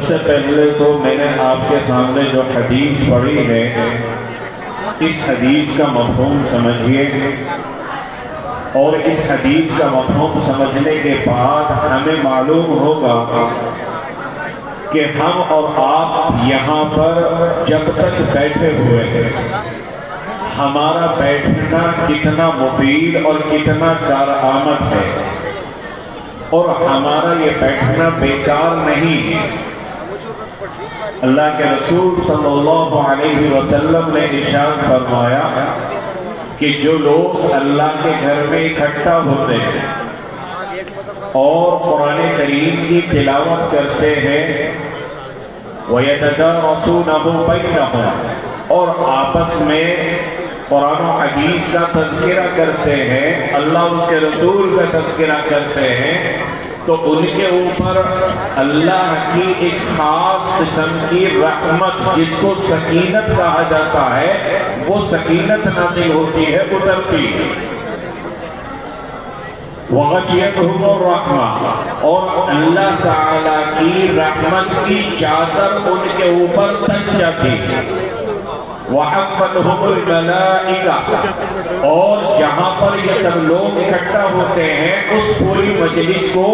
سے پہلے تو میں نے آپ کے سامنے جو حدیث پڑھی ہے اس حدیث کا مفہوم سمجھیے، اور اس حدیث کا مفہوم سمجھنے کے بعد ہمیں معلوم ہوگا کہ ہم اور آپ یہاں پر جب تک بیٹھے ہوئے ہیں ہمارا بیٹھنا کتنا مفید اور کتنا کارآمد ہے، اور ہمارا یہ بیٹھنا بیکار نہیں ہے۔ اللہ کے رسول صلی اللہ علیہ وسلم نے ارشاد فرمایا کہ جو لوگ اللہ کے گھر میں اکٹھا ہوتے ہیں اور قرآن کریم کی تلاوت کرتے ہیں وَيَتَدَارَسُونَهُ بَيْنَهُمْ، اور آپس میں قرآن و حدیث کا تذکرہ کرتے ہیں، اللہ اس کے رسول کا تذکرہ کرتے ہیں، تو ان کے اوپر اللہ کی ایک خاص قسم کی رحمت جس کو سکینت کہا جاتا ہے وہ سکینت نازل ہوتی ہے، اترتی ہے۔ وَغَشِيَتْهُمُ الرَّحْمَةُ، اور اللہ تعالی کی رحمت کی چادر ان کے اوپر تک جاتی ہے۔ وَحَفَّتْهُمُ الْمَلَائِكَةُ، اور جہاں پر یہ سب لوگ اکٹھا ہوتے ہیں اس پوری مجلس کو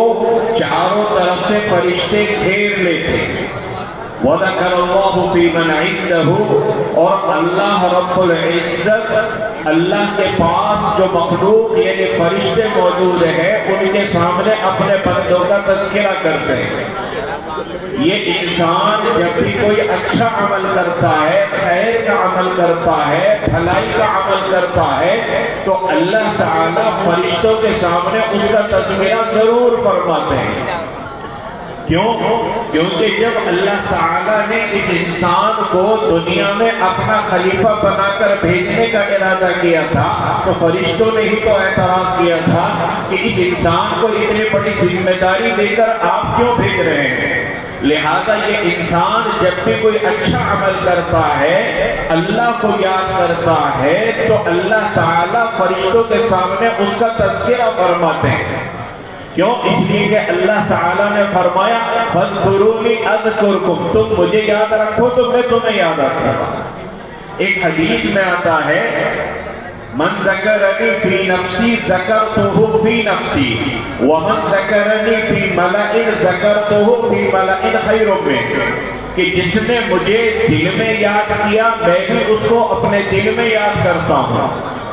چاروں طرف سے فرشتے گھیر لیتے ہیں۔ وَذَكَرَ اللَّهُ فِي مَنْ عِندَهُ، اور اللہ رب العزت اللہ کے پاس جو مخلوق یعنی فرشتے موجود ہیں ان کے سامنے اپنے بندوں کا تذکرہ کرتے ہیں۔ یہ انسان جب بھی کوئی اچھا عمل کرتا ہے، خیر کا عمل کرتا ہے، بھلائی کا عمل کرتا ہے، تو اللہ تعالیٰ فرشتوں کے سامنے اس کا تذکرہ ضرور فرماتے ہیں۔ کیوں؟ کیونکہ جب اللہ تعالیٰ نے اس انسان کو دنیا میں اپنا خلیفہ بنا کر بھیجنے کا ارادہ کیا تھا تو فرشتوں نے ہی تو اعتراض کیا تھا کہ اس انسان کو اتنی بڑی ذمہ داری دے کر آپ کیوں بھیج رہے ہیں؟ لہذا یہ انسان جب بھی کوئی اچھا عمل کرتا ہے، اللہ کو یاد کرتا ہے، تو اللہ تعالیٰ فرشتوں کے سامنے اس کا تذکرہ فرماتے ہیں۔ کیوں؟ اس لیے کہ اللہ تعالیٰ نے فرمایا فَاذْكُرُونِي أَذْكُرْكُمْ، تم مجھے یاد رکھو تو میں تمہیں یاد رکھوں گا۔ ایک حدیث میں آتا ہے من ذکرنی فی نفسی ذکرتہ فی نفسی ومن ذکرنی فی ملئ ذکرتہ فی ملئ خیر منہ، کہ جس نے مجھے دل میں یاد کیا میں بھی اس کو اپنے دل میں یاد کرتا ہوں،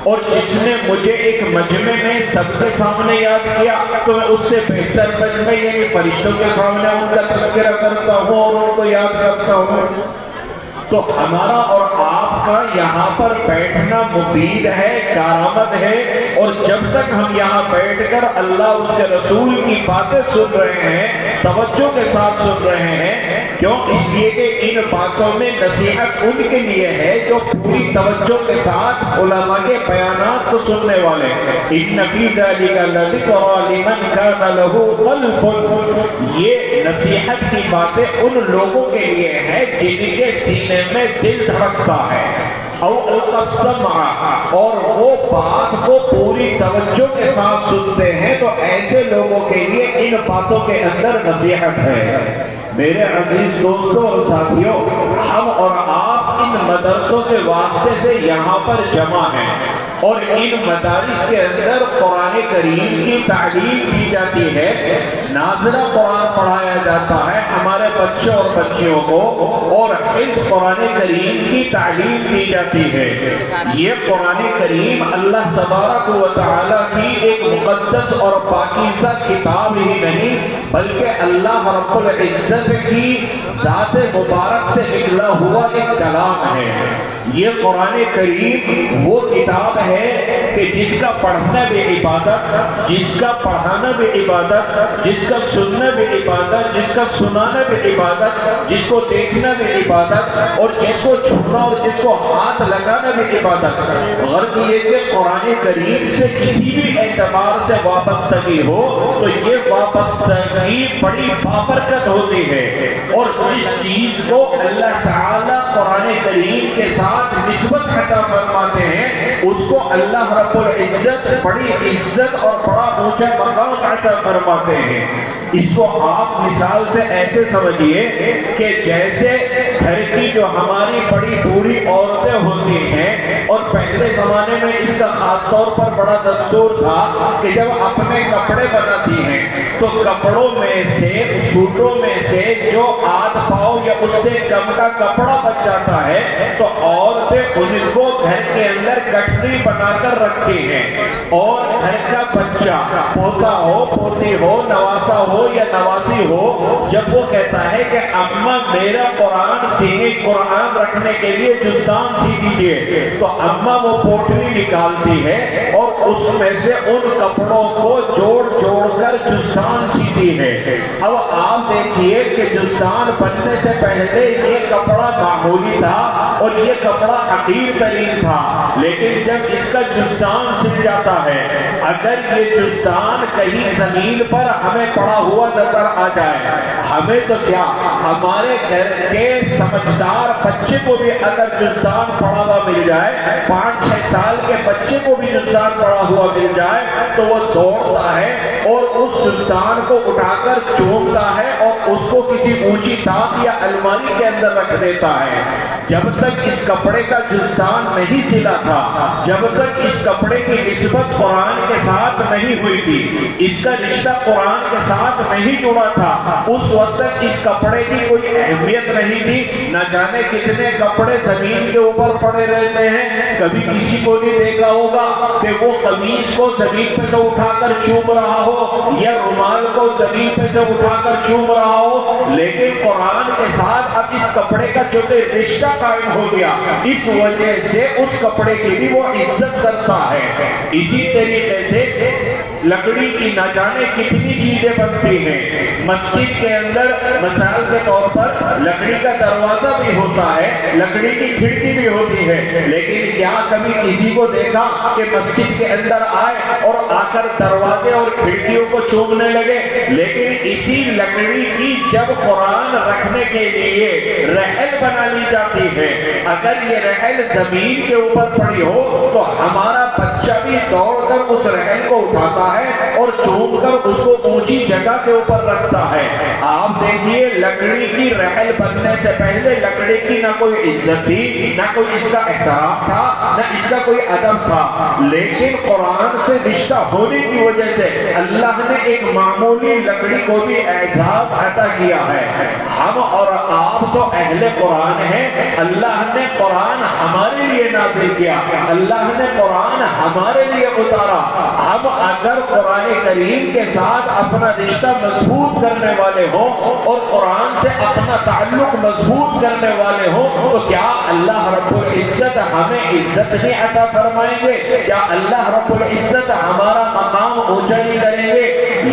اور جس نے مجھے ایک مجمع میں سب کے سامنے یاد کیا تو میں اس سے بہتر مجمع یعنی فرشتوں کے سامنے ان کا تذکرہ کرتا ہوں اور ان کو یاد کرتا ہوں۔ تو ہمارا اور آپ کا یہاں پر بیٹھنا مفید ہے، کارآمد ہے، اور جب تک ہم یہاں بیٹھ کر اللہ اس کے رسول کی باتیں سن رہے ہیں، توجہ کے ساتھ سن رہے ہیں، کیوں؟ اس لیے کہ ان باتوں میں نصیحت ان کے لیے ہے جو پوری توجہ کے ساتھ علماء کے بیانات کو سننے والے ہیں۔ ان فی ذلک لذکری لمن کان لہ قلب، یہ نصیحت کی باتیں ان لوگوں کے لیے ہے جن کے سینے میں دل دھڑکتا ہے، او القى السمع، اور وہ بات کو پوری توجہ کے ساتھ سنتے ہیں، تو ایسے لوگوں کے لیے ان باتوں کے اندر نصیحت ہے۔ میرے عزیز دوستوں اور ساتھیوں، ہم اور آپ ان مدرسوں کے واسطے سے یہاں پر جمع ہیں، اور ان مدارس کے اندر قرآن کریم کی تعلیم دی جاتی ہے، نازلہ قرآن پڑھایا جاتا ہے ہمارے بچوں اور بچیوں کو، اور حفظ قرآن کریم کی تعلیم دی جاتی ہے۔ یہ قرآن کریم اللہ تبارک و تعالیٰ کی ایک مقدس اور پاکیزہ کتاب ہی نہیں بلکہ اللہ رب العزت کی ذات مبارک سے نکلا ہوا ایک کلام ہے۔ یہ قرآن کریم وہ کتاب ہے کہ جس کا پڑھنا بھی عبادت، جس کا پڑھانا بھی عبادت، جس کا سننا بھی عبادت، جس کا سنانا بھی عبادت، جس کو دیکھنا بھی عبادت، اور جس کو چھونا اور جس کو ہاتھ لگانا بھی عبادت۔ غرض یہ کہ قرآن کریم سے کسی بھی اعتبار سے وابستگی ہو تو یہ وابستگی بڑی بابرکت ہوتی ہے، اور جس چیز کو اللہ تعالیٰ قرآن کریم کے ساتھ نسبت عطا فرماتے ہیں اس کو کو اللہ رب العزت بڑی عزت اور بڑا اونچا مقام عطا فرماتے ہیں۔ اس کو آپ مثال سے ایسے سمجھیے کہ جیسے گھر کی جو ہماری بڑی بوڑھی عورتیں ہوتی ہیں، اور پہلے زمانے میں اس کا خاص طور پر بڑا دستور تھا کہ جب اپنے کپڑے بناتی ہیں تو کپڑوں میں سے، سوٹوں میں سے جو آدھ پاؤ یا اس سے کم کا کپڑا بچ جاتا ہے تو عورتیں ان کو گھر کے اندر گٹھری بنا کر رکھتی ہیں، اور گھر کا بچہ پوتا ہو، پوتی ہو، نواسا ہو یا نواسی ہو، جب وہ کہتا ہے کہ اماں میرا قرآن سینے، قرآن رکھنے کے لیے جزدان سی دیجیے، تو اماں وہ پوٹلی نکالتی ہے اور اس میں سے ان کپڑوں کو جوڑ جوڑ کر جزدان سیتی ہے۔ اب آپ دیکھیے کہ جزدان بننے سے پہلے یہ کپڑا معمولی تھا اور یہ کپڑا حقیر ترین تھا، لیکن جب اس کا جزدان سل جاتا ہے، اگر یہ جزدان کہیں زمین پر ہمیں پڑا ہوا نظر آ جائے، ہمیں تو کیا، ہمارے گھر کے سمجھدار بچے کو بھی اگر جزدان پڑا ہوا مل جائے، 5-6 سال کے بچے کو بھی جزدان پڑا ہوا مل جائے تو وہ دوڑتا ہے اور اس جزدان کو اٹھا کر چومتا ہے اور اس کو کسی اونچی تاق یا الماری کے اندر رکھ دیتا ہے۔ جب تک اس کپڑے کا جزدان نہیں سلا تھا، جب تک اس کپڑے کی نسبت قرآن کے ساتھ نہیں ہوئی تھی، اس کا رشتہ قرآن کے ساتھ نہیں جڑا تھا، اس وقت تک اس کپڑے کی کوئی اہمیت نہیں تھی۔ نہ جانے کتنے کپڑے زمین کے اوپر پڑے رہتے ہیں، کبھی کسی کو نہیں دیکھا ہوگا کہ وہ قمیض کو زمین پہ سے اٹھا کر چوم رہا ہو یا رومال کو زمین پہ سے اٹھا کر چوم رہا ہو، لیکن قرآن کے ساتھ اب اس کپڑے کا جو رشتہ قائم ہو گیا، اس وجہ سے اس کپڑے کی بھی وہ عزت کرتا ہے۔ اسی طریقے سے لکڑی کی نہ جانے کتنی چیزیں بنتی ہیں۔ مسجد کے اندر مثال کے طور پر لکڑی کا دروازہ بھی ہوتا ہے، لکڑی کی کھڑکی بھی ہوتی ہے، لیکن کیا کبھی کسی کو دیکھا کہ مسجد کے اندر آئے اور آ کر دروازے اور کھڑکیوں کو چومنے لگے؟ لیکن اسی لکڑی کی جب قرآن رکھنے کے لیے رحل بنا لی جاتی ہے، اگر یہ رحل زمین کے اوپر پڑی ہو تو ہمارا بچہ بھی دوڑ کر اس رحل کو اٹھاتا ہے اور چوم کر اس کو اونچی جگہ کے اوپر رکھتا ہے۔ آپ دیکھیے لکڑی کی رحل بننے سے پہلے لکڑی کی نہ کوئی عزت تھی، نہ کوئی اس کا احترام تھا، نہ اس کا کوئی ادب تھا، لیکن قرآن سے رشتہ ہونے کی وجہ سے اللہ نے ایک معمولی لکڑی کو بھی اعزاز عطا کیا ہے۔ ہم اور آپ تو اہل قرآن ہیں، اللہ نے قرآن ہمارے لیے نازل کیا، اللہ نے قرآن ہمارے لیے اتارا۔ ہم اگر قرآن کریم کے ساتھ اپنا رشتہ مضبوط کرنے والے ہوں اور قرآن سے اپنا تعلق مضبوط کرنے والے ہوں تو کیا اللہ رب العزت ہمیں عزت نہیں عطا فرمائیں گے؟ کیا اللہ رب العزت ہمارا مقام اونچا نہیں کریں گے؟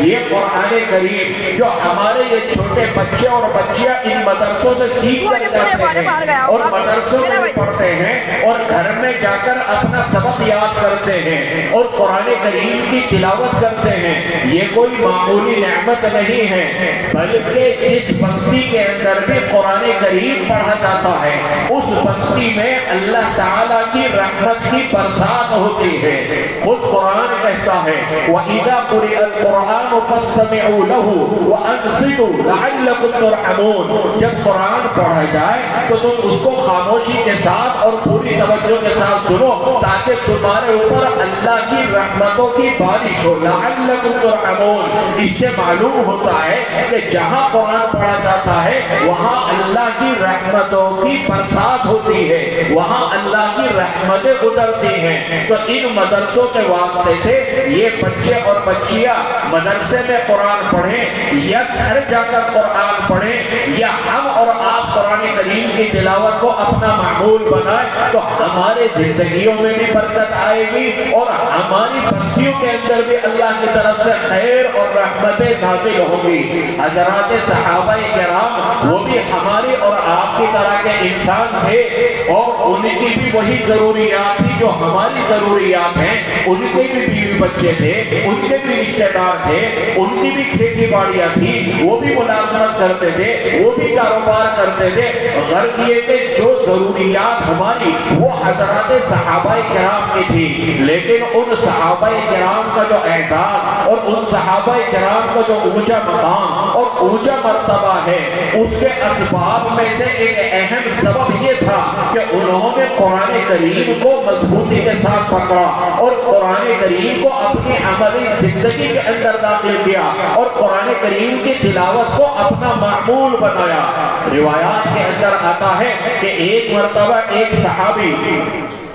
یہ قرآن کریم جو ہمارے یہ چھوٹے بچے اور بچیاں ان مدرسوں سے سیکھ کر جاتے ہیں اور مدرسوں میں پڑھتے ہیں اور گھر میں جا کر اپنا سبق یاد کرتے ہیں اور قرآن کریم کی تلاوت کرتے ہیں، یہ کوئی معمولی نعمت نہیں ہے، بلکہ جس بستی کے اندر بھی قرآن کریم پڑھا جاتا ہے اس بستی میں اللہ تعالیٰ کی رحمت کی برسات ہوتی ہے۔ خود قرآن کہتا ہے وَإِذَا قُرِئَ الْقُرْآنُ فَاسْتَمِعُوا لَهُ وَأَنصِتُوا لَعَلَّكُمْ تُرْحَمُونَ، جب قرآن پڑھا جائے تو تم اس کو خاموشی کے ساتھ اور پوری توجہ کے ساتھ سنو تاکہ تمہارے اوپر اللہ کی رحمتوں کی بارش ہو۔ لَعَلَّكُمْ تُرْحَمُونَ، اس سے معلوم ہوتا ہے کہ جہاں قرآن پڑھا جاتا ہے وہاں اللہ کی رحمتوں کی برسات ہوتی ہے، وہاں اللہ کی رحمتیں اترتی ہیں۔ تو ان مدرسوں کے واسطے سے یہ بچے اور بچیاں مدرسے میں قرآن پڑھیں یا گھر جا کر قرآن پڑھیں یا ہم اور آپ قرآن کریم کی تلاوت کو اپنا معمول بنائیں تو ہمارے زندگیوں میں بھی برکت آئے گی اور ہماری بستیوں کے اندر بھی اللہ کی طرف سے خیر اور رحمتیں نازل ہوں گی۔ حضرات صحابہ کرام وہ بھی ہماری اور آپ کی طرح کے انسان تھے اور ان کی بھی وہی ضروریات تھی جو ہماری ضروریات ہیں، ان کے بھی بیوی بچے تھے، ان کے بھی رشتے دار تھے، ان کی بھی کھیتی باڑیاں تھی، وہ بھی ملازمت کرتے تھے، وہ بھی کاروبار کرتے تھے؟ غرض یہ کہ جو ضروریات ہماری وہ حضرات صحابہ کرام کی تھی، لیکن ان صحابہ کرام کا جو اعزاز اور ان صحابہ کرام کا جو اونچا مقام اور اونچا مرتبہ ہے، اس کے اسباب میں سے ایک اہم سبب یہ تھا کہ انہوں نے قرآن کریم کو مضبوطی کے ساتھ پکڑا اور قرآن کریم کو اپنی عملی زندگی کے اندر داخل کیا اور قرآن کریم کی تلاوت کو اپنا معمول بنایا۔ روایات کے اندر آتا ہے کہ ایک مرتبہ ایک صحابی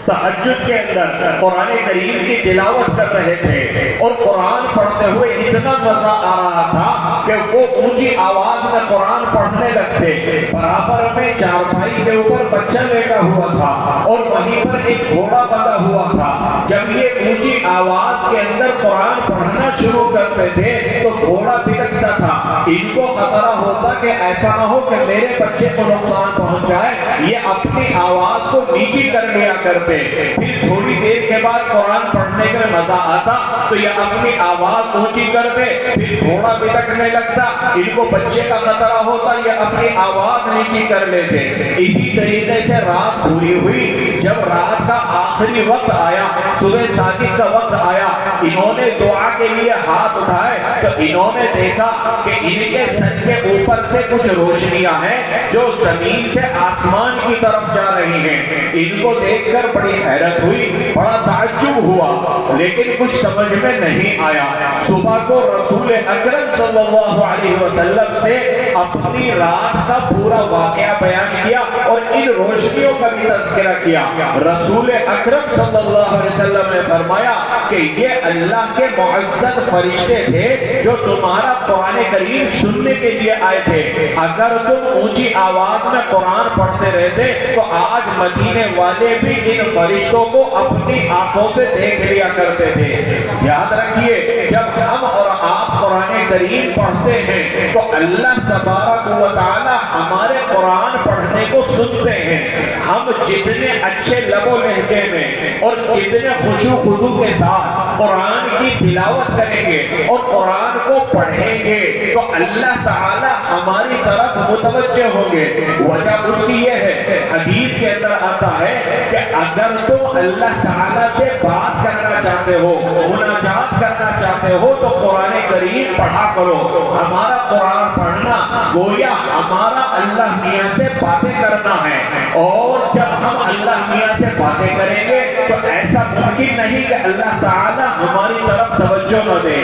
تہجد کے اندر قرآن کریم کی تلاوت کر رہے تھے اور قرآن پڑھتے ہوئے اتنا مزہ آ رہا تھا کہ وہ اونچی آواز میں قرآن پڑھنے لگتے۔ برابر میں چارپائی کے اوپر بچہ لیٹا ہوا تھا اور وہیں پر ایک گھوڑا بندھا ہوا تھا۔ جب یہ اونچی آواز کے اندر قرآن پڑھنا شروع کرتے تھے تو گھوڑا بھٹکتا تھا۔ ان کو خطرہ ہوتا کہ ایسا نہ ہو کہ میرے بچے کو نقصان پہنچ جائے، یہ اپنی آواز کو نیچی کر لیا کرتے۔ پھر تھوڑی دیر کے بعد قرآن پڑھنے کا مزہ آتا تو یہ اپنی آواز اونچی کرتے، پھر گھوڑا بھٹکنے لگتا، ان کو بچے کا خطرہ ہوتا، یہ اپنی آواز نیچی کر لیتے۔ اسی طریقے سے رات پوری ہوئی، جب رات کا آخری وقت آیا، صبح صادق کا وقت آیا، انہوں نے دعا کے لیے ہاتھ اٹھائے تو انہوں نے دیکھا کہ ان کے سر کے اوپر سے کچھ روشنیاں ہیں جو زمین سے آسمان کی طرف جا رہی ہیں۔ ان کو دیکھ کر بڑی حیرت ہوئی، بڑا تعجب ہوا، لیکن کچھ سمجھ میں نہیں آیا۔ صبح کو رسول اکرم صلی اللہ علیہ وسلم سے اپنی رات کا پورا واقعہ بیان کیا اور ان روشنیوں کا بھی تذکرہ کیا۔ رسول اکرم صلی اللہ علیہ وسلم نے فرمایا کہ یہ اللہ کے معزز فرشتے تھے جو تمہارا قرآن کریم سننے کے لیے آئے تھے۔ اگر تم اونچی آواز میں قرآن پڑھتے رہتے تو آج مدینے والے بھی ان فرشتوں کو اپنی آنکھوں سے دیکھ لیا کرتے تھے۔ یاد رکھیے، جب ہم اور آپ قرآن کریم پڑھتے ہیں تو اللہ تبارک و تعالی ہمارے قرآن پڑھنے کو سنتے ہیں۔ ہم جتنے اچھے لب و لہجے میں اور جتنے خشوع و خضوع کے ساتھ قرآن کی تلاوت کریں گے اور قرآن کو پڑھیں گے تو اللہ تعالی ہماری طرف متوجہ ہوں گے۔ وجہ اس کی یہ ہے، حدیث کے اندر آتا ہے کہ اگر تم اللہ تعالی سے بات کرنا چاہتے ہو، مناجات کرنا چاہتے ہو تو قرآن کریم پڑھا کرو۔ ہمارا قرآن پڑھنا گویا ہمارا اللہ میاں سے باتیں کرنا ہے، اور جب ہم اللہ میاں سے باتیں کریں گے تو ایسا ممکن نہیں کہ اللہ تعالی ہماری طرف توجہ نہ دے۔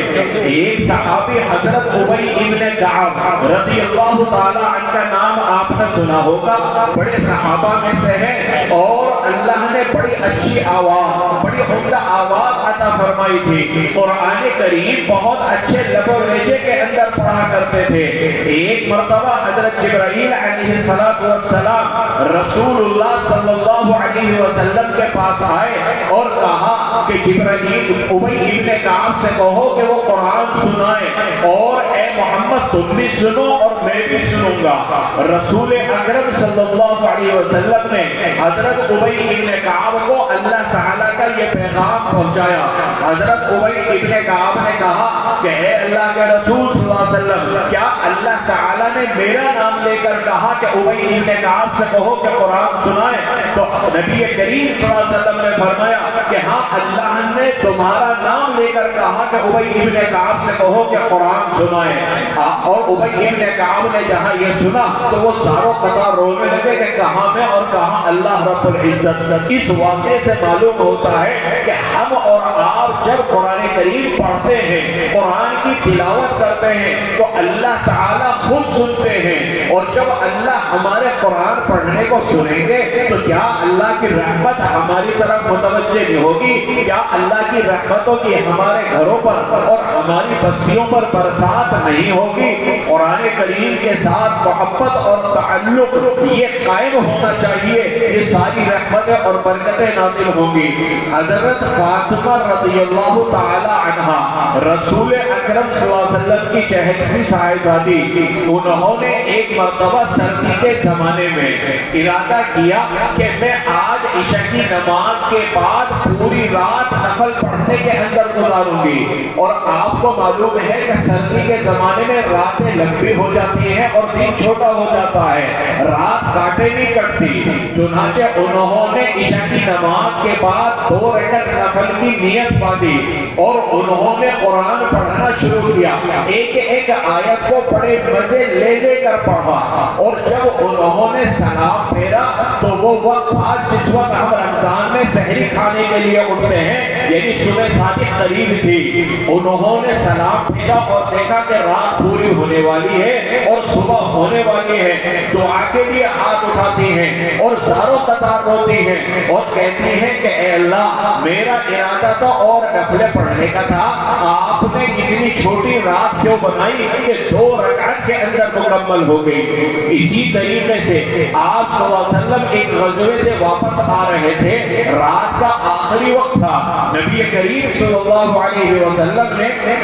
ایک صحابی حضرت ابی ابن کعب رضی اللہ تعالی عنہ کا نام آپ نے سنا ہوگا، بڑے صحابہ میں سے ہے اور اللہ نے بڑی اچھی آواز، بڑی عمدہ آواز عطا فرمائی تھی۔ قرآن کریم بہت اچھے لب و لہجے کے اندر پڑھا کرتے تھے۔ ایک مرتبہ حضرت جبرائیل علیہ السلام رسول اللہ صلی اللہ علیہ وسلم کے پاس آئے اور کہا کہ جبرائیل ابی ابن کعب سے کہو کہ وہ قرآن سنائے، اور اے محمد تم بھی سنو اور میں بھی سنوں گا۔ رسول اکرم صلی اللہ علیہ وسلم نے حضرت ابی ابن کعب کو اللہ تعالیٰ کا یہ پیغام پہنچایا۔ حضرت ابی ابن کعب نے کہا کہ اے اللہ کے رسول صلی اللہ علیہ وسلم، کیا اللہ تعالیٰ نے میرا نام لے کر کہا کہ ابی ابن کعب سے کہو کہ قرآن سنائے؟ تو نبی کریم صلی اللہ علیہ وسلم نے فرمایا کہ ہاں، اللہ نے تمہارا نام لے کر کہا کہ ابی ابن کعب سے کہو کہ قرآن سنائے۔ اور ابی ابن کعب نے جہاں یہ سنا تو وہ زاروں قطار رونے لگے کہ کہاں میں اور کہاں اللہ رب العزت۔ اس واقعے سے معلوم ہوتا ہے کہ ہم اور آپ جب قرآن کریم پڑھتے ہیں، قرآن کی تلاوت کرتے ہیں تو اللہ تعالیٰ خود سنتے ہیں، اور جب اللہ ہمارے قرآن پڑھنے کو سنیں گے تو کیا اللہ کی رحمت ہماری طرف متوجہ نہیں ہوگی؟ کیا اللہ کی رحمتوں کی ہمارے گھروں پر اور ہماری بستیوں پر برسات نہیں ہوگی؟ قرآن کریم کے ساتھ محبت اور تعلق یہ قائم ہونا چاہیے، یہ ساری رحمتیں اور برکتیں نازل ہوں گی۔ حضرت فاطمہ رضی اللہ تعالی عنہا رسول اکرم صلی اللہ علیہ وسلم کی چہیتی صاحبزادی، انہوں نے ایک مرتبہ سردی کے زمانے میں ارادہ کیا کہ میں آج عشاء کی نماز کے بعد پوری رات نفل پڑھنے کے اندر گزاروں گی۔ اور آپ کو معلوم ہے کہ سردی کے زمانے میں راتیں لمبی ہو جاتی ہیں اور دن چھوٹا ہو جاتا ہے، رات کاٹے نہیں کٹتی۔ چنانچہ انہوں نے عشاء کی نماز کے بعد 2 رکعت نفل کی نیت باندھی اور انہوں نے قرآن پڑھنا شروع کیا، ایک ایک آیت کو بڑے مزے لے لے کر پڑھا۔ اور جب انہوں نے سلام پھیرا تو وہ وقت آج جس وقت ہم رمضان میں سحری کھانے کے لیے اٹھتے ہیں، یعنی صبح صادق قریب تھی، انہوں نے سلام پھیرا اور دیکھا کہ رات پوری ہونے والی ہے اور صبح ہونے والی ہے۔ دعا کے لیے ہاتھ اٹھاتی ہیں اور زاروں قطار روتی ہیں اور کہتی ہیں کہ اے اللہ، میرا ارادہ تو اور نفلیں پڑھنے کا تھا، آپ نے اتنی چھوٹی رات کیوں بنائی کہ 2 رکعت کے اندر مکمل ہو گئی۔ اسی طریقے سے آپ صلی اللہ علیہ وسلم ایک غزوے سے واپس آ رہے تھے، رات کا آخری وقت تھا، نبی کریم صلی اللہ علیہ وسلم نے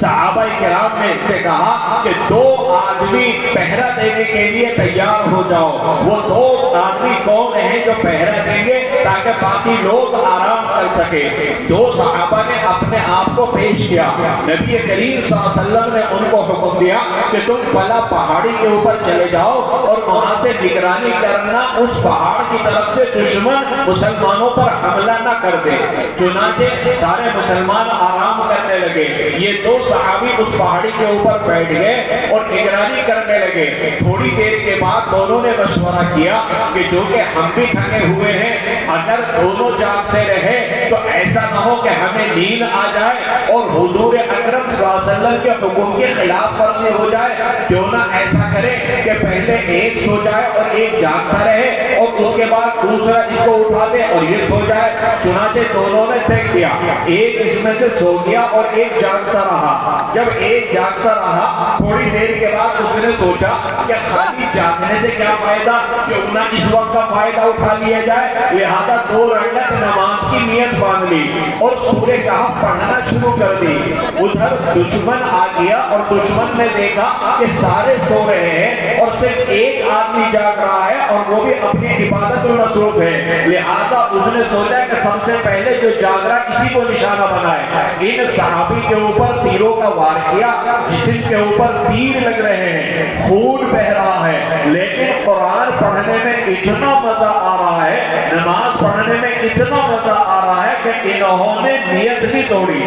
صحابہ کرام نے سے کہا کہ 2 آدمی پہرا دینے کے لیے تیار ہو جاؤ۔ وہ 2 آدمی کون ہیں جو پہرا دیں گے تاکہ باقی لوگ آرام کر سکے؟ 2 صحابہ نے اپنے آپ کو پیش کیا، نبی کریم صلی اللہ علیہ وسلم نے ان کو حکم دیا کہ تم فلاں پہاڑی کے اوپر چلے جاؤ اور وہاں سے نگرانی کرنا اس پہاڑ کی طرف سے دشمن مسلمانوں پر حملہ نہ کر دے۔ چنانچہ سارے مسلمان آرام کرنے لگے، یہ 2 صحابی اس پہاڑی کے اوپر بیٹھ گئے اور نگرانی کرنے لگے۔ تھوڑی دیر کے بعد دونوں نے مشورہ کیا کہ جو کہ ہم بھی تھکے ہوئے ہیں، اگر دونوں جاگتے رہے تو ایسا نہ ہو کہ ہمیں نیند آ جائے اور حضور اکرم صلی اللہ علیہ وسلم کے حکم کے خلاف ورزی ہو جائے۔ کیوں نہ ایسا کرے کہ پہلے ایک سو جائے اور ایک جاگتا رہے اور اس کے بعد دوسرا اس کو اٹھا دے اور یہ سو جائے۔ چنانچہ دونوں نے طے کیا، ایک اس میں سے سو گیا اور ایک جاگتا رہا۔ جب ایک جاگتا رہا، تھوڑی دیر کے بعد اس نے سوچا کہ خالی جاگنے سے کیا فائدہ، کیوں نہ اس وقت کا فائدہ اٹھا لیا جائے۔ لہذا 2 رکعت نماز کی نیت باندھ لی اور سورہ کہف پڑھنا شروع کر دی۔ ادھر دشمن آ گیا اور دشمن نے دیکھا کہ سارے سو رہے ہیں اور صرف ایک آدمی جاگ رہا ہے اور وہ بھی اپنی عبادت میں مصروف ہے۔ لہذا اس نے سوچا کہ سب سے پہلے جو جاگ رہا کسی کو نشانہ بنائے۔ ان صحابی کے اوپر تیروں کا وار کیا، جسم کے اوپر تیر لگ رہے ہیں، خون بہ رہا ہے، لیکن قرآن پڑھنے میں اتنا مزہ آ رہا ہے، نماز پڑھنے میں اتنا مزہ آ رہا ہے کہ انہوں نے نیت نہیں توڑی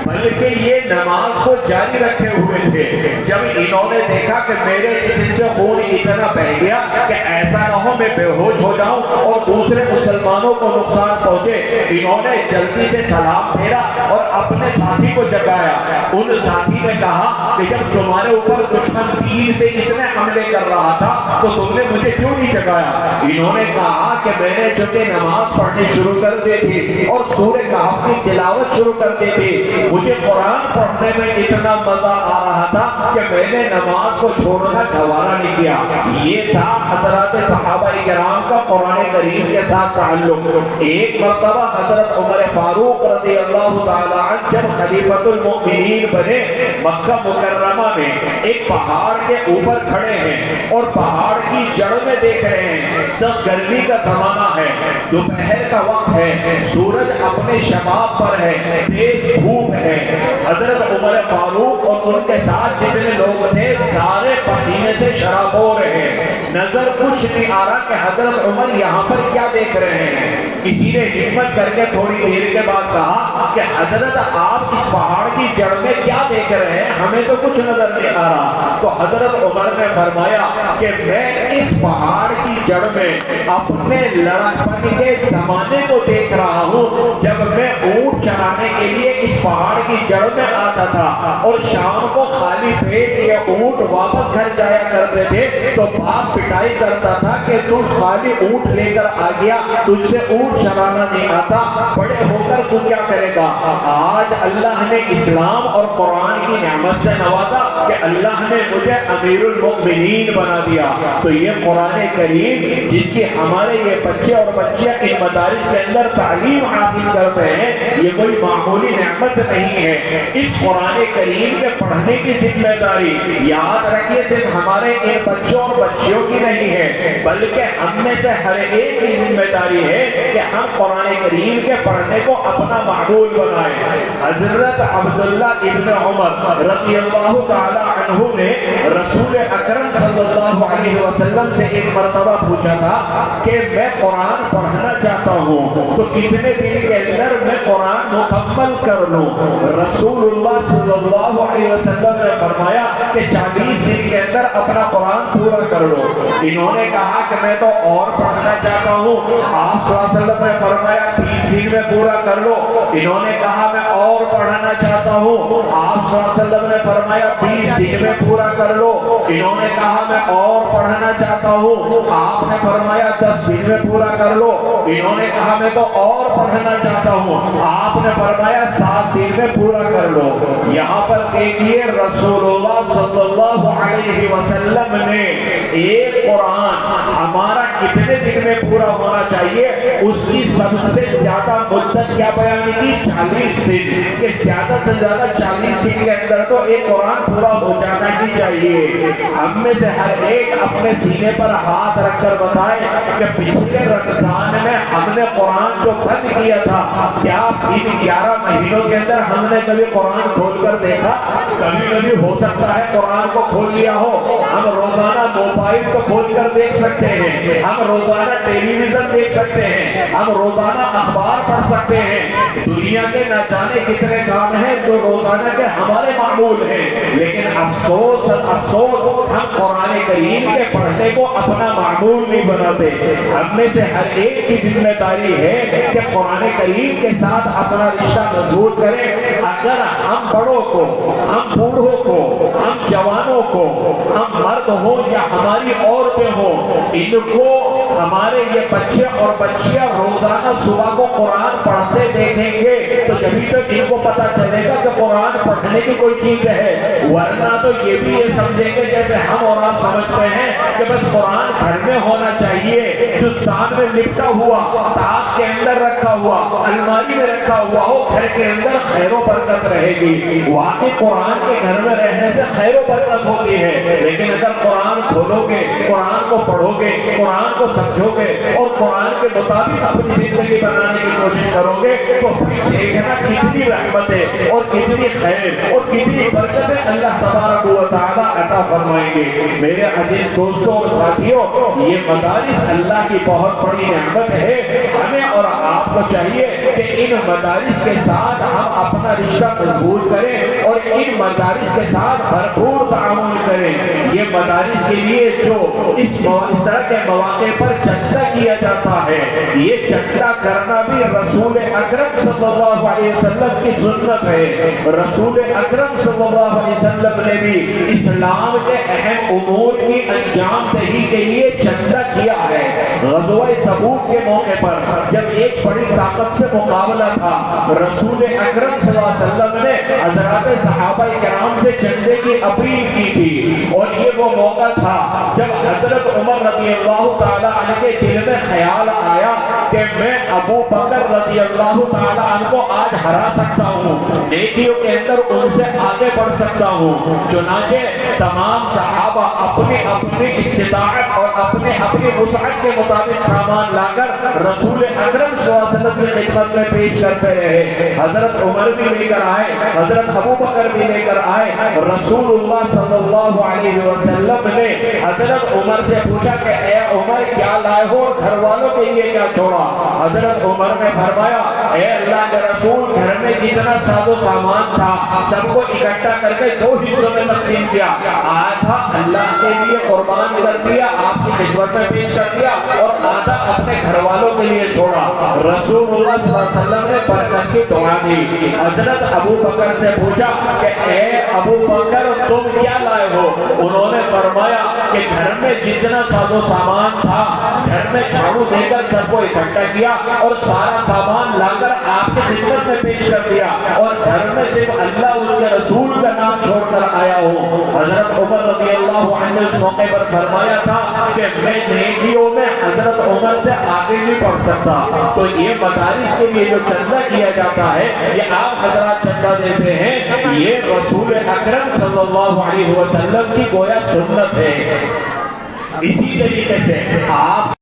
بلکہ یہ نماز کو جاری رکھے ہوئے تھے۔ جب انہوں نے دیکھا کہ میرے جسم سے خون اتنا بہ گیا کہ ایسا نہ ہو میں بے ہوش ہو جاؤں اور دوسرے مسلمانوں کو نقصان پہنچے، انہوں نے جلدی سے سلام پھیرا اور اپنے ساتھی کو جگایا۔ ان ساتھی نے کہا کہ جب تمہارے اوپر دشمن تیر سے اتنے حملے کر رہا تھا تو تم نے مجھے کیوں نہیں جگایا؟ انہوں نے کہا کہ میں نے جو کہ نماز پڑھنی شروع کر دی تھی اور سورہ کہف کی تلاوت شروع کر دی تھی، مجھے قرآن پڑھنے میں اتنا مزہ آ رہا تھا کہ میں نے نماز کو چھوڑنا گوارا نہیں کیا۔ یہ تھا حضرات صحابہ کرام کا قرآن کریم کے ساتھ تعلق۔ ایک مرتبہ حضرت عمر فاروق رضی اللہ تعالی عنہ جب خلیفۃ المؤمنین بنے، مکہ مکرمہ میں ایک پہاڑ کے اوپر کھڑے ہیں اور پہاڑ کی جڑ میں دیکھ رہے ہیں، سب گرمی کا زمانہ ہے، دوپہر کا وقت ہے، سورج اپنے شباب پر ہے، تیز دھوپ ہے۔ حضرت عمر فاروق اور ان کے ساتھ جتنے لوگ تھے سارے پسینے سے شراب ہو رہے ہیں، نظر کچھ نہیں آ رہا کہ حضرت عمر یہاں پر کیا دیکھ رہے ہیں۔ کسی نے ہمت کر کے تھوڑی دیر کے بعد کہا کہ حضرت آپ اس پہاڑ کی جڑ میں کیا دیکھ رہے ہیں، ہمیں تو کچھ نظر نہیں آ رہا۔ تو حضرت عمر نے فرمایا کہ میں اس پہاڑ کی جڑ میں اپنے لڑکپن کے زمانے کو دیکھ رہا ہوں، جب میں اونٹ چرانے کے لیے اس پہاڑ کی جڑ میں آتا تھا اور شام کو خالی پیٹ یہ اونٹ واپس گھر جایا کرتے تھے تو باپ پٹائی کرتا تھا کہ تو خالی اونٹ لے کر آ گیا، تجھ سے اونٹ چرانا نہیں آتا، بڑے ہو کر تو کیا کرے گا؟ آج اللہ نے اسلام اور قرآن کی نعمت سے نوازا کہ اللہ نے مجھے امیر المؤمنین بنا دیا۔ تو یہ قرآن کریم جس کی ہمارے یہ بچے اور بچیاں ان مدارس کے اندر تعلیم حاصل کرتے ہیں، یہ کوئی معمولی نعمت نہیں ہے۔ اس قرآن کریم کے پڑھنے کی ذمہ داری یاد رکھیے صرف ہمارے ان بچوں اور بچیوں کی نہیں ہے، بلکہ ہم میں سے ہر ایک کی ذمہ داری ہے کہ ہم قرآن کریم کے پڑھنے کو اپنا معمول بنائیں۔ حضرت عبداللہ ابن عمر رضی اللہ تعالی عنہ نے رسول اکرم صلی اللہ علیہ وسلم سے ایک مرتبہ پوچھا تھا کہ میں قرآن پڑھنا چاہتا ہوں تو کتنے دن کے اندر میں قرآن مکمل کر لوں؟ رسول اللہ صلی اللہ علیہ وسلم نے فرمایا کہ 40 دن کے اندر اپنا قرآن پورا کر لو۔ انہوں نے کہا کہ میں تو اور پڑھنا چاہتا ہوں۔ آپ صلی اللہ علیہ وسلم نے فرمایا 30 دن میں پورا کر لو۔ انہوں نے کہا میں اور پڑھنا چاہتا ہوں۔ آپ صلی اللہ علیہ وسلم نے فرمایا 20 دن میں پورا کر لو۔ انہوں نے کہا میں اور پڑھنا چاہتا ہوں۔ آپ نے فرمایا 10 دن میں پورا کر لو۔ انہوں نے کہا میں تو اور پڑھنا چاہتا ہوں۔ آپ نے فرمایا 7 دن میں پورا کر لو۔ یہاں پر دیکھیے رسول اللہ صلی اللہ علیہ وسلم نے ایک قرآن ہمارا کتنے دن میں پورا ہونا چاہیے اس کی سب سے زیادہ مدت کیا بیان کی؟ 40 دن، کہ زیادہ سے زیادہ 40 دن کے اندر تو ایک قرآن پورا ہو جانا ہی چاہیے۔ ہم میں سے ہر ایک اپنے سینے پر ہاتھ رکھ کر بتائے کہ پچھلے رمضان میں ہم نے قرآن جو بند کیا تھا کیا ان 11 مہینوں کے اندر ہم نے کبھی قرآن کھول کر دیکھا؟ کبھی کبھی ہو سکتا ہے قرآن کو کھول لیا ہو۔ ہم روزانہ موبائل کو کھول کر دیکھ سکتے ہیں، ہم روزانہ ٹیلی ویژن دیکھ سکتے ہیں، ہم روزانہ اخبار پڑھ سکتے ہیں۔ دنیا کے نہ جانے کتنے کام ہیں جو روزانہ کے ہمارے معمول ہیں، لیکن افسوس ہم قرآن کریم کے پڑھنے کو اپنا معمول نہیں بناتے۔ ہم میں سے ہر ایک کی ذمہ داری ہے کہ قرآن کریم کے ساتھ اپنا رشتہ مضبوط کریں۔ اگر ہم بڑوں کو، ہم بوڑھوں کو، ہم جوانوں کو، ہم مرد ہوں یا ہماری عورتیں ہوں، ان کو ہمارے یہ بچے اور بچیاں روزانہ صبح کو قرآن پڑھتے دیکھیں گے تو جبھی تک ان کو پتا چلے گا کہ قرآن پڑھنے کی کوئی چیز ہے، ورنہ تو یہ بھی یہ سمجھیں گے جیسے ہم اور آپ سمجھتے ہیں کہ بس قرآن گھر میں ہونا چاہیے، ہندوستان میں لپٹا ہوا، تاج کے اندر رکھا ہوا، الماری میں رکھا ہوا ہو، گھر کے اندر خیر و برکت رہے گی۔ واقعی قرآن کے گھر میں رہنے سے خیر و برکت ہوتی ہے، لیکن اگر قرآن کھولو گے، قرآن کو پڑھو گے، قرآن کو سمجھو گے اور قرآن کے مطابق اپنی زندگی بنانے کی کوشش کرو گے تو پھر دیکھنا کتنی رحمتیں اور کتنی خیر اور کتنی برکتیں اللہ تبارک و تعالی عطا فرمائیں گے۔ میرے عزیز دوستوں اور ساتھیوں، یہ مدارس اللہ کی بہت بڑی نعمت ہے۔ ہمیں اور آپ کو چاہیے کہ ان مدارس کے ساتھ ہم اپنا رشتہ مضبوط کریں اور ان مدارس کے ساتھ بھرپور تعامل کریں۔ یہ مدارس کے لیے جو اس طرح کے مواقع پر چندہ کیا جاتا ہے، یہ چندہ کرنا بھی رسول اکرم صلی اللہ علیہ وسلم کی سنت ہے۔ رسول اکرم صلی اللہ علیہ وسلم نے بھی اسلام کے اہم امور کی انجام دہی کے لیے چندہ کیا ہے۔ غزوہ تبوک کے موقع پر جب ایک بڑی طاقت سے مقابلہ تھا، رسول اکرم صلی اللہ علیہ وسلم نے حضرات صحابہ کرام سے چندے کی اپیل کی تھی، اور یہ وہ موقع تھا جب حضرت عمر رضی اللہ تعالی عنہ کے دل میں خیال آیا کہ میں ابو بکر رضی اللہ تعالی عنہ کو آج ہرا سکتا ہوں، نیکیوں کے اندر ان سے آگے بڑھ سکتا ہوں۔ چنانچہ تمام صحابہ اپنی اپنی استطاعت اور اپنی وسعت کے مطابق سامان لا کر رسول اکرم صلی اللہ علیہ وسلم کی خدمت میں پیش کرتے رہے۔ حضرت عمر بھی لے کر آئے، حضرت ابو بکر بھی لے کر آئے۔ رسول اللہ صلی اللہ علیہ وسلم نے حضرت عمر سے پوچھا کہ اے عمر کیا لائے ہو، گھر والوں کے لیے کیا چھوڑا؟ حضرت عمر نے فرمایا اے اللہ کے رسول، گھر میں جتنا ساز و سامان تھا سب کو اکٹھا کر کے 2 حصوں میں تقسیم کیا، آدھا اللہ کے لیے قربان کر دیا، آپ کی خدمت میں پیش کر دیا، اور آدھا اپنے گھر والوں کے لیے چھوڑا۔ رسول اللہ صلی اللہ علیہ وسلم نے برکت کی دعا دی۔ حضرت ابو بکر سے پوچھا کہ اے ابو بکر تم کیا لائے ہو؟ انہوں نے فرمایا کہ گھر میں جتنا ساز و سامان تھا گھر گھر میں جھاڑو دے کر سب کو اکٹھا کیا اور سارا سامان لا کر آپ کی خدمت میں پیش کر دیا اور گھر میں صرف اللہ اس کے رسول کا نام چھوڑ کر آیا ہو. حضرت عمر رضی اللہ عنہ نے اس موقع پر فرمایا تھا کہ میں نیکیوں میں حضرت عمر سے آگے نہیں پڑھ سکتا. تو یہ مدارس کے لیے جو چندہ کیا جاتا ہے یہ آپ حضرات چندہ دیتے ہیں، یہ رسول اکرم صلی اللہ علیہ وسلم کی گویا سنت ہے. اسی طریقے سے آپ